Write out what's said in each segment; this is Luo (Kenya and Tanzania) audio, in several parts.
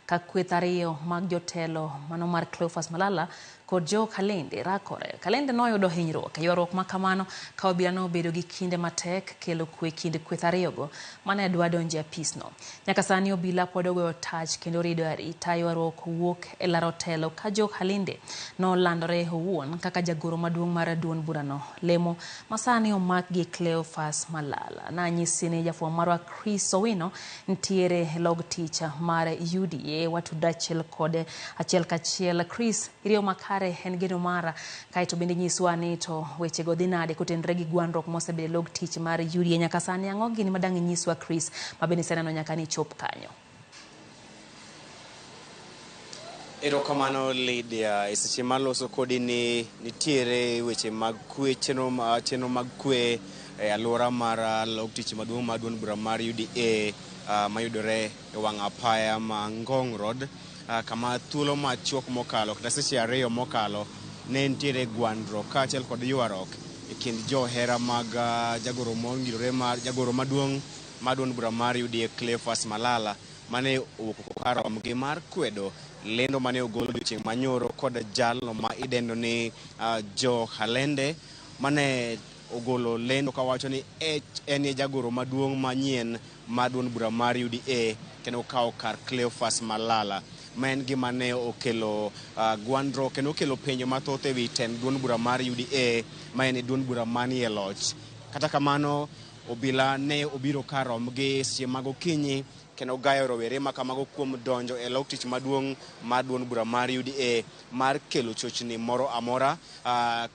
ka kweth ariyo mag jotelo mano mar Cleophas Malala kod Joe Kalende rakore. Kalende noyudo hinyruok e ywaruok ma kamano ka obila nobedo gi kinde matek kelo kwe kind kweth ariyogo mane dwa donjo e apisno. Nyaka sani obila pod ogoyo tach kendo rido arita ywaruok wuok e laro telo ka Joe Kalende nolandore owuon kaka jagoro maduong' mar duond burano lemo masani omak gi Cleophas Malala. Nanyisi ni jafwambo marwa Chris Owino ntiere log tich mar UDA watuda achiel kachiel. Chris, iriyo makare en geno mara kaito bende nyiswa ni to wechego dhi nade kotenre gi gwandruok mosebedo log tich mar UDA nyaka sani ang'o gini madang' nyiswa Chris mabende seneno nyaka ni chop kanyo. Erokamano Lydia, seche maloso kodi ni nitiere weche mag kwe chenro mag kwe e alwora mar log tich maduong' mar duond bura mar UDA mayudore e wang' apaya ma Ngong Road, kama thuolo machuok mokalo kata seche ariyo mokalo ne nitiere gwandruok kaachiel kod ywaruok e kind johera mag jagoro mongirore mar jagoro maduong' mar duond bura mar UDA Cleophas Malala mane owuok karom gi mar kwedo lendo mane ogol odiochieng' manyoro kod jalno ma idendo ni Joe Kalende mane ogolo lendo kawacho ni en e jagoro maduong' manyien mar duond bura mar UDA kendo kawo kar Cleophas Malala. Ma en gima ne okelo gwandruok kendo okelo penjo mathoth e wi tend duond bura mar UDA ma en duond bura manie loch. Kata kamano obila ne obiro karom gi seche mag okinyi kendo gayo rowere ma kamago kuom donjo e log tich maduong' mar duond bura mar UDA mar kelo chochni moro amora.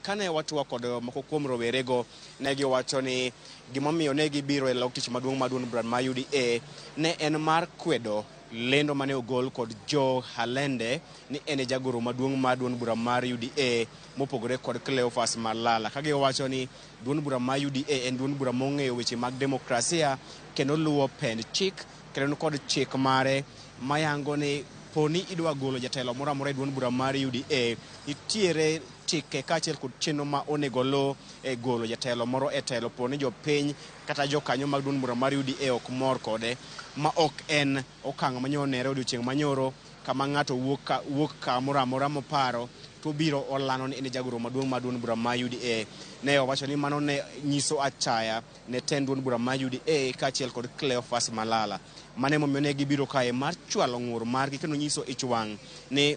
Kane watuwa kod moko kuom rowerego ne giwacho ni gimomiyo ne gibiro e log tich maduong' mar duond bura mar UDA ne en mar kwedo lendo mane ogol kod Joe Kalende ni ene jagoro maduong' mar duond bura mar UDA mopogore kod Cleophas Malala. Kage wacho ni duond bura mar UDA en duond bura mong'eyo weche mag demokrasia kendo luwo pend chik kendo kod chik mare mayango ni poni idwa golo jatelo moro amora e duond bura mar UDA nitiere chike kaachiel kod chenro ma onego lo e golo jatelo moro e telo poni jopiny kata jokanyo mag duond bura mar UDA ok mor kode, ma ok en okang' manyonere odiochieng' manyoro kama ng'ato wuok kamoro amora moparo to biro olano ni en jagoro maduong' mar duond bura mar UDA. Ne owacho ni mano ne nyiso achaya ne ten duond bura mar UDA kaachiel kod Cleophas Malala. Mane momiyo ne gibiro kae mar chwalo ng'ur margi kendo nyiso ich wang' ni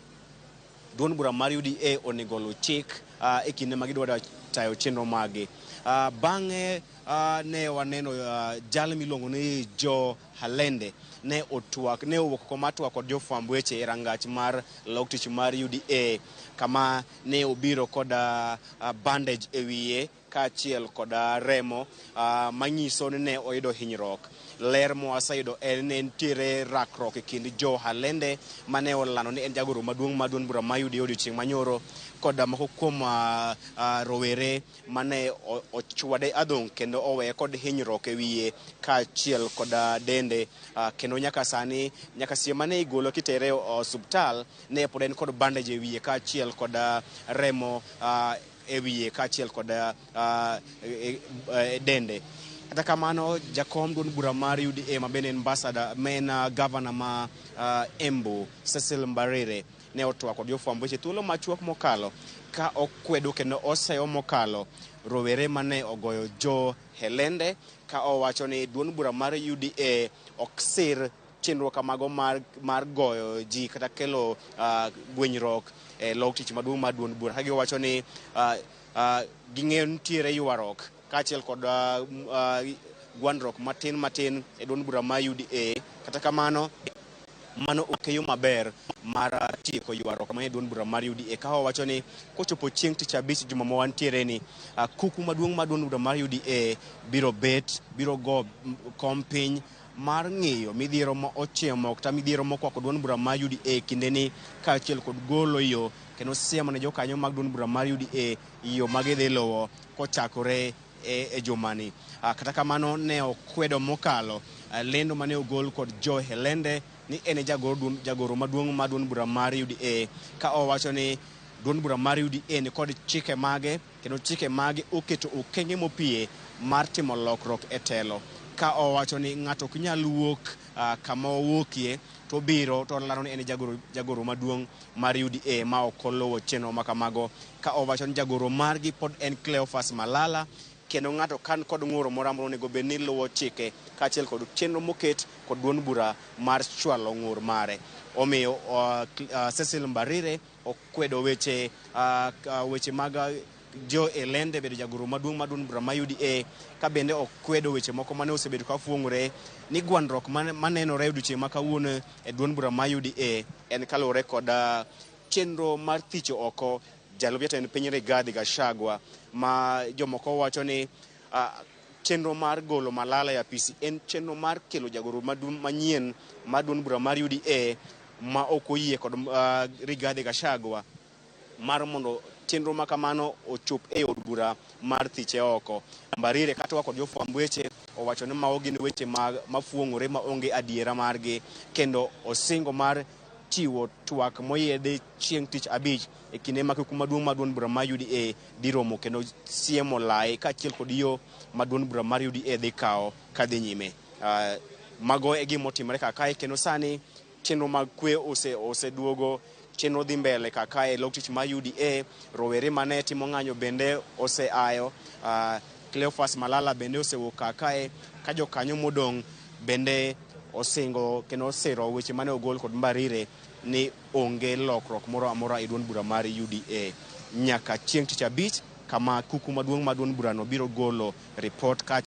duond bura mar UDA onego luw chik e kinde ma gidwa tayo chenro magi. Bang'e ne waneno jal miluongo ni Joe Kalende ne owuok koma twak kod jofwamb weche e rangach mar log tich mar UDA kama ne obiro kod bandage e wiye kaachiel kod remo manyiso ni ne oyudo hinyruok. Ler mwaseyudo en ne nitiere rakruok e kind Joe Kalende mane olano ni en jagoro maduong' mar duond bura mar UDA odiochieng' manyoro kod moko kuom rowere mane ochwade adhong' kendo oweye kod hinyruok e wiye kaachiel kod dende kendo nyaka sie mane igolo kitere osuptal ne pod en kod bandage e wiye kaachiel kod remo e wiye kaachiel kod dende. Kata kamano jakom duond bura mar UDA ma bende ambassador men governor ma Embu Cecil Mbarire ne otwak kod jofwamb weche thuolo machuok mokalo ka okwedo kendo oseyo mokalo rowere mane ogoyo Joe Kalende ka owacho ni duond bura mar UDA ok sir chenro kamago mar goyo ji kata kelo gwenyruok e log tich maduong' mar duond bura. Kagi wacho ni ging'eyo nitiere ywaruok kaachiel kod gwandruok matin e duond bura mar UDA. Kata kamano mano okeyo maber mar tieko ywaruok manie duond bura mar UDA ka owacho ni kochopo chieng' tich abich juma ma wantiere ni kuku maduong' mar duond bura mar UDA biro go kom piny mar ng'iyo midhiero ma ochiemo kata midhiero mokwako duond bura mar UDA kinde ni kaachiel kod golo yo kendo siemo ne jokanyo mag duond bura mar UDA yo magidhi luwo kochakore e jumani. Kata kamano ne okwedo mokalo lendo mane ogol kod Joe Kalende ni en jagoro maduong' mar duond bura mar UDA ka owacho ni duond bura mar UDA ni kod chike mage kendo chike mage oketo okenge mopie mar timo lokruok e telo ka owacho ni ng'ato ok nyal wuok kama owuokie to biro to laro ni en jagoro maduong' mar UDA ma ok oluwo chenro ma kamago, ka owacho ni jagoro margi pod en Cleophas Malala, kendo ng'ato kan kod ng'uro moro amora onego bed ni luwo chike kaachiel kod chenro moket kod duond bura mar chwalo ng'ur mare. Omiyo Cecil Mbarire okwedo weche mag Joe Elende bedo jagoro maduong' mar duond bura ma UDA, ka bende okwedo weche moko mane osebedo ka fuong'ore ni gwandruok manenore odiochieng' ma kawuono e duond bura ma UDA en kaluwore kod chenro mar thicho oko jalup jatend piny Rigathi Gachagua, ma jomoko wacho ni chenro mar golo Malala e apisi en chenro mar kelo jagoro manyien mar duond bura mar UDA ma ok oyie kod Rigathi Gachagua mar mondo chenro ma kamano ochop e od bura mar thiche oko. Mbarire kata kod jofwamb weche owacho ni mago gin weche mafuong'ore ma onge adiera margi, kendo osingo mar chiwo twak moyedhi chieng' tich abich e kinde ma kuku maduong' mar duond bura mar UDA dhi romo kendo siemo lai kaachiel kod yo ma duond bura mar UDA dhi kawo kadhi nyime. Mago e gimotimore kakae, kendo sani chenro mag kwe oseduogo, chenro dhi mbele kakae e log tich mar UDA. Rowere mane timo ng'anyo bende oseayo, Cleophas Malala bende osewuok kakae, ka jokanyo modong' bende osingo kendo osiro weche mane ogol kod Mbarire ni onge lokruok moro amora e duond bura mar UDA nyaka chieng' tich abich, kama kuku maduong' mar duond bura no biro golo ripot ka